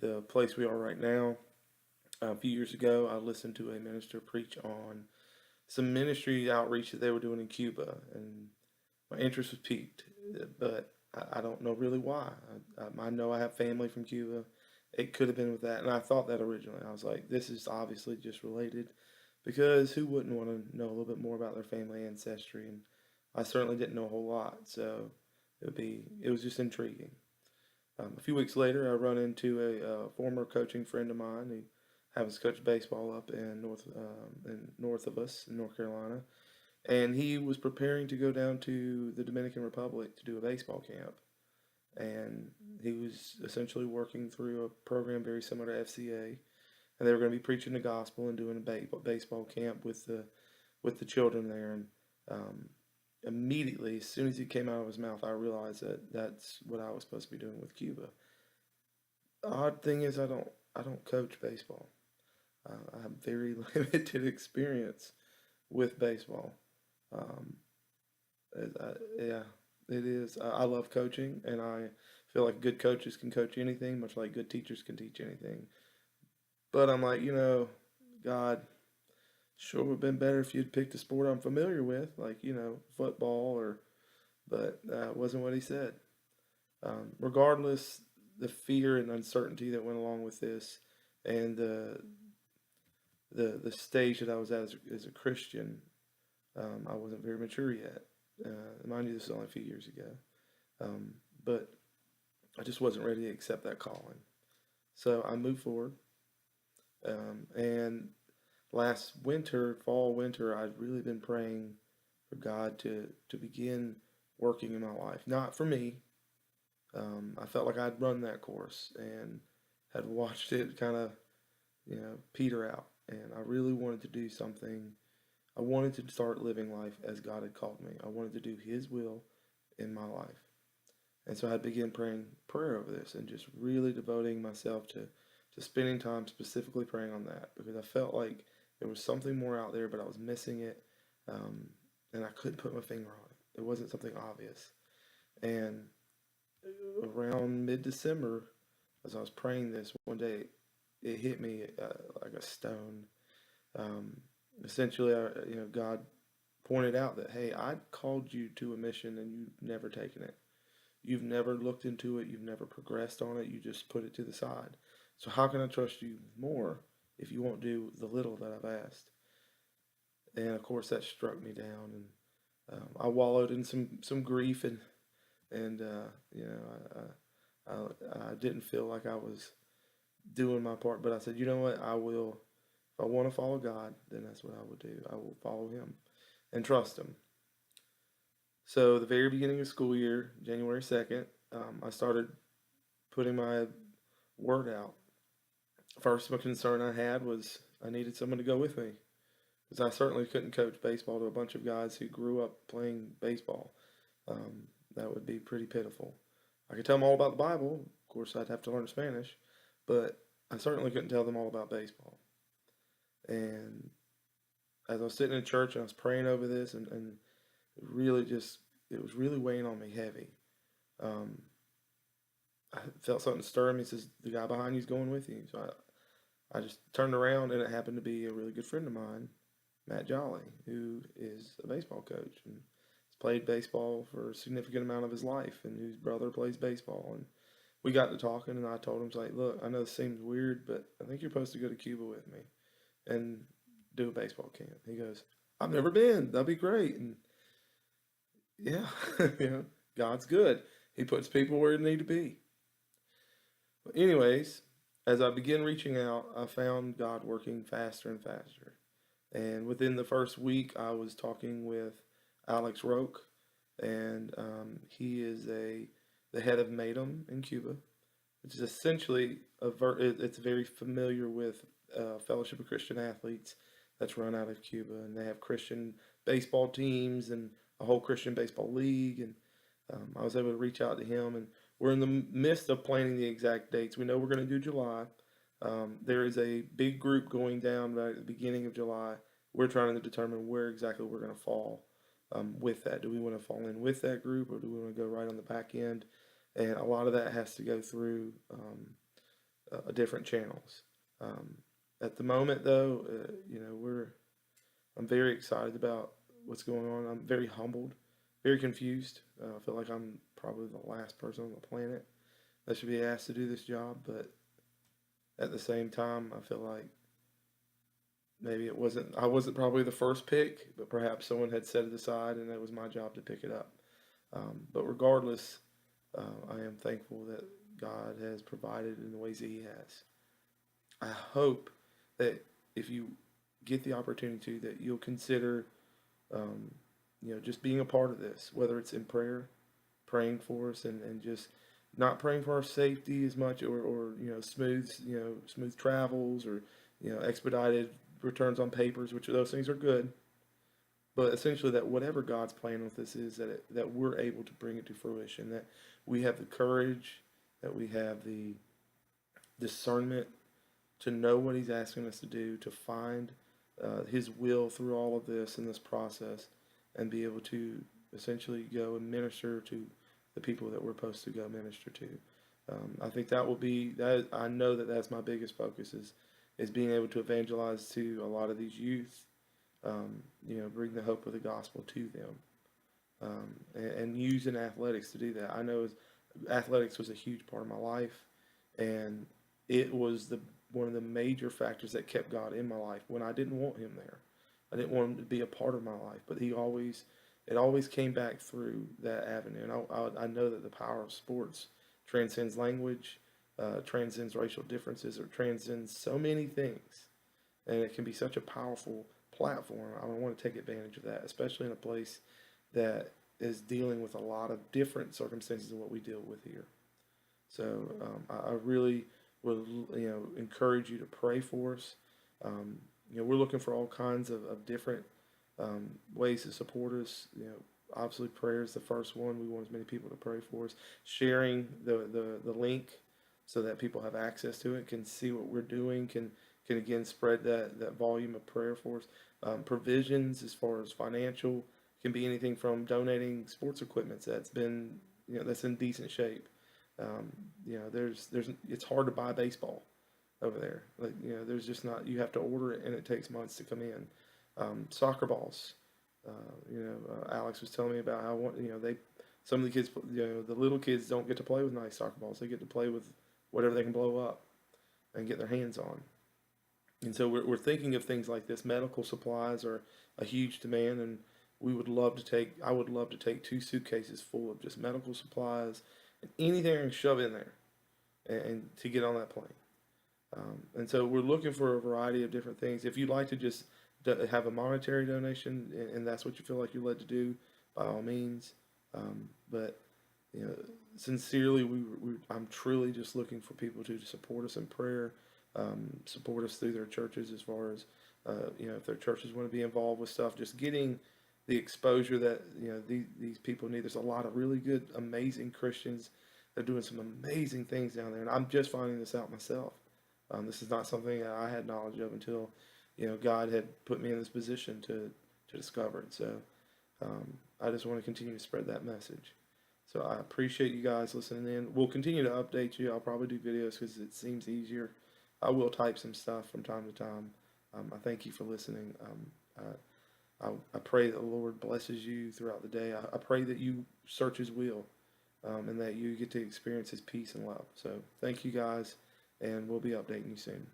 the place we are right now. A few years ago, I listened to a minister preach on some ministry outreach that they were doing in Cuba, and my interest was piqued, but I don't know really why. I know I have family from Cuba. It could have been with that, and I thought that originally. I was like, this is obviously just related, because who wouldn't want to know a little bit more about their family ancestry? And I certainly didn't know a whole lot, so it was just intriguing. A few weeks later, I run into a former coaching friend of mine who happens to coach baseball up in north of us in North Carolina, and he was preparing to go down to the Dominican Republic to do a baseball camp. And he was essentially working through a program very similar to FCA, and they were going to be preaching the gospel and doing a baseball camp with the children there. And um, immediately, as soon as he came out of his mouth, I realized that that's what I was supposed to be doing with Cuba. The odd thing is, I don't coach baseball. I have very limited experience with baseball. Um, yeah, it is. I love coaching, and I feel like good coaches can coach anything, much like good teachers can teach anything. But I'm like, God, sure would have been better if you'd picked a sport I'm familiar with, like football or. But that wasn't what he said. Regardless, the fear and uncertainty that went along with this, and the stage that I was at as a Christian, I wasn't very mature yet. Mind you, this was only a few years ago. Um, but I just wasn't ready to accept that calling. So I moved forward. And last winter, fall, winter, I'd really been praying for God to begin working in my life. Not for me. I felt like I'd run that course and had watched it kind of, peter out. And I really wanted to do something. I wanted to start living life as God had called me. I wanted to do His will in my life. And so I began praying prayer over this and just really devoting myself to spending time specifically praying on that, because I felt like there was something more out there, but I was missing it. Um, and I couldn't put my finger on it. It wasn't something obvious. And around mid December, as I was praying this one day, it hit me like a stone. Um, Essentially, God pointed out that, hey, I called you to a mission and you've never taken it. You've never looked into it. You've never progressed on it. You just put it to the side. So how can I trust you more if you won't do the little that I've asked? And of course, that struck me down, and I wallowed in some grief, and I didn't feel like I was doing my part. But I said, you know what? I will. If I want to follow God, then that's what I will do. I will follow Him and trust Him. So the very beginning of school year, January 2nd, I started putting my word out. First concern I had was I needed someone to go with me, because I certainly couldn't coach baseball to a bunch of guys who grew up playing baseball. Um, that would be pretty pitiful. I could tell them all about the Bible. Of course, I'd have to learn Spanish, but I certainly couldn't tell them all about baseball. And as I was sitting in church and I was praying over this, and really just, it was really weighing on me heavy. Um, I felt something stir me. He says, the guy behind you is going with you. So I just turned around, and it happened to be a really good friend of mine, Matt Jolly, who is a baseball coach and has played baseball for a significant amount of his life, and whose brother plays baseball. And we got to talking, and I told him, like, look, I know this seems weird, but I think you're supposed to go to Cuba with me and do a baseball camp. He goes, I've never been. That'd be great. And yeah, God's good. He puts people where they need to be. But anyways, as I began reaching out, I found God working faster and faster. And within the first week, I was talking with Alex Roque, and he is the head of MADAM in Cuba, which is essentially it's very familiar with Fellowship of Christian Athletes that's run out of Cuba, and they have Christian baseball teams and a whole Christian baseball league. And I was able to reach out to him, and we're in the midst of planning the exact dates. We know we're going to do July. There is a big group going down right at the beginning of July. We're trying to determine where exactly we're going to fall with that. Do we want to fall in with that group, or do we want to go right on the back end? And a lot of that has to go through different channels. Um, at the moment, though, I'm very excited about what's going on. I'm very humbled, very confused. I feel like I'm probably the last person on the planet that should be asked to do this job, but at the same time, I feel like maybe I wasn't probably the first pick, but perhaps someone had set it aside and it was my job to pick it up. But regardless, I am thankful that God has provided in the ways that He has. I hope that if you get the opportunity, that you'll consider, um, just being a part of this, whether it's in prayer, praying for us, and just not praying for our safety as much, or smooth travels, or expedited returns on papers, which those things are good. But essentially, that whatever God's plan with this is, that we're able to bring it to fruition, that we have the courage, that we have the discernment to know what He's asking us to do, to find His will through all of this in this process, and be able to essentially go and minister to the people that we're supposed to go minister to. I think that will be that. I know that that's my biggest focus is being able to evangelize to a lot of these youth. Bring the hope of the gospel to them, and using athletics to do that. I know athletics was a huge part of my life, and it was one of the major factors that kept God in my life when I didn't want Him there. I didn't want Him to be a part of my life, but it always came back through that avenue. And I know that the power of sports transcends language, transcends racial differences, or transcends so many things, and it can be such a powerful platform. I want to take advantage of that, especially in a place that is dealing with a lot of different circumstances than what we deal with here. So I really would encourage you to pray for us. We're looking for all kinds of different ways to support us. Obviously prayer is the first one. We want as many people to pray for us. Sharing the link so that people have access to it, can see what we're doing, can again spread that volume of prayer for us. Provisions as far as financial can be anything from donating sports equipment that's in decent shape. There's it's hard to buy baseball over there. Like, there's just not. You have to order it, and it takes months to come in. Soccer balls. Alex was telling me about how some of the kids, the little kids don't get to play with nice soccer balls. They get to play with whatever they can blow up and get their hands on. And so we're thinking of things like this. Medical supplies are a huge demand, and I would love to take 2 suitcases full of just medical supplies and anything I can shove in there, and to get on that plane. And so we're looking for a variety of different things. If you'd like to just have a monetary donation, and that's what you feel like you're led to do, by all means. But sincerely, I'm truly just looking for people to support us in prayer, support us through their churches as far as if their churches want to be involved with stuff, just getting the exposure that these people need. There's a lot of really good, amazing Christians that are doing some amazing things down there, and I'm just finding this out myself. This is not something that I had knowledge of until God had put me in this position to discover it. So I just want to continue to spread that message. So I appreciate you guys listening in. We'll continue to update you. I'll probably do videos because it seems easier. I will type some stuff from time to time. I thank you for listening. I pray that the Lord blesses you throughout the day. I pray that you search His will, and that you get to experience His peace and love. So thank you guys, and we'll be updating you soon.